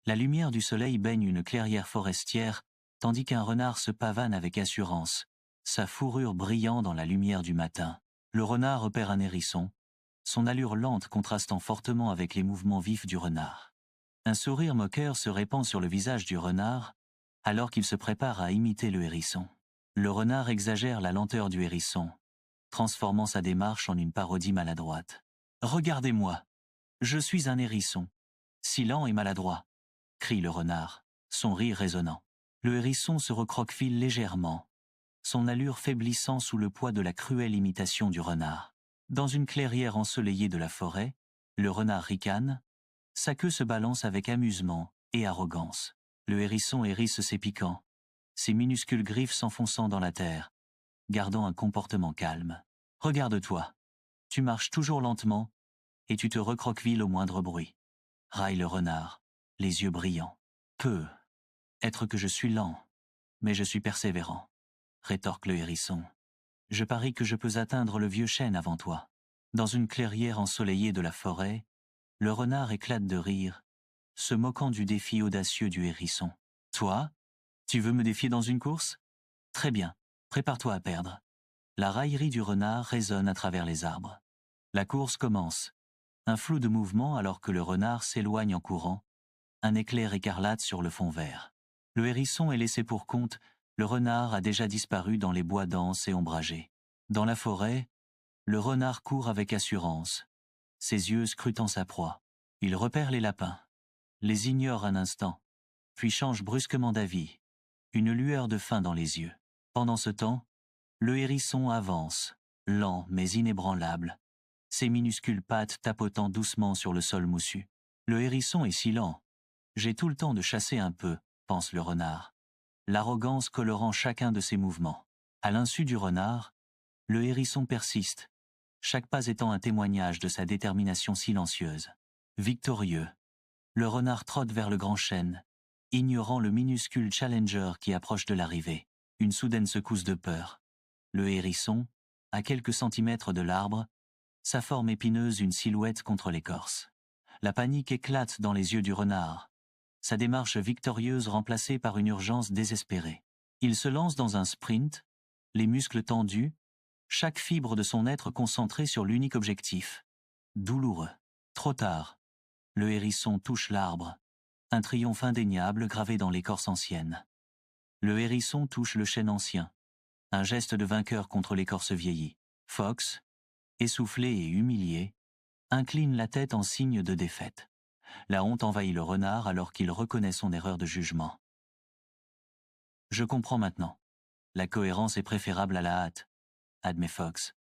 La lumière du soleil baigne une clairière forestière, tandis qu'un renard se pavane avec assurance, sa fourrure brillant dans la lumière du matin. Le renard repère un hérisson, son allure lente contrastant fortement avec les mouvements vifs du renard. Un sourire moqueur se répand sur le visage du renard, alors qu'il se prépare à imiter le hérisson. Le renard exagère la lenteur du hérisson, transformant sa démarche en une parodie maladroite. « Regardez-moi, je suis un hérisson, si lent et maladroit », crie le renard, son rire résonnant. Le hérisson se recroqueville légèrement, son allure faiblissant sous le poids de la cruelle imitation du renard. Dans une clairière ensoleillée de la forêt, le renard ricane, sa queue se balance avec amusement et arrogance. Le hérisson hérisse ses piquants, ses minuscules griffes s'enfonçant dans la terre, gardant un comportement calme. « Regarde-toi, tu marches toujours lentement et tu te recroquevilles au moindre bruit. » Raille le renard, les yeux brillants. « Peu, être que je suis lent, mais je suis persévérant, » rétorque le hérisson. « Je parie que je peux atteindre le vieux chêne avant toi. » Dans une clairière ensoleillée de la forêt, le renard éclate de rire, se moquant du défi audacieux du hérisson. « Toi, tu veux me défier dans une course ? Très bien, prépare-toi à perdre. » La raillerie du renard résonne à travers les arbres. La course commence. Un flou de mouvement alors que le renard s'éloigne en courant, un éclair écarlate sur le fond vert. Le hérisson est laissé pour compte, le renard a déjà disparu dans les bois denses et ombragés. Dans la forêt, le renard court avec assurance, ses yeux scrutant sa proie. Il repère les lapins, les ignore un instant, puis change brusquement d'avis, une lueur de faim dans les yeux. Pendant ce temps, le hérisson avance, lent mais inébranlable, ses minuscules pattes tapotant doucement sur le sol moussu. Le hérisson est si lent. J'ai tout le temps de chasser un peu, pense le renard, l'arrogance colorant chacun de ses mouvements. À l'insu du renard, le hérisson persiste, chaque pas étant un témoignage de sa détermination silencieuse. Victorieux, le renard trotte vers le grand chêne, ignorant le minuscule challenger qui approche de l'arrivée. Une soudaine secousse de peur. Le hérisson, à quelques centimètres de l'arbre, sa forme épineuse une silhouette contre l'écorce. La panique éclate dans les yeux du renard, sa démarche victorieuse remplacée par une urgence désespérée. Il se lance dans un sprint, les muscles tendus, chaque fibre de son être concentrée sur l'unique objectif. Douloureux. Trop tard. Le hérisson touche l'arbre, un triomphe indéniable gravé dans l'écorce ancienne. Le hérisson touche le chêne ancien, un geste de vainqueur contre l'écorce vieillie. Fox, essoufflé et humilié, incline la tête en signe de défaite. La honte envahit le renard alors qu'il reconnaît son erreur de jugement. « Je comprends maintenant. La cohérence est préférable à la hâte, » admet Fox.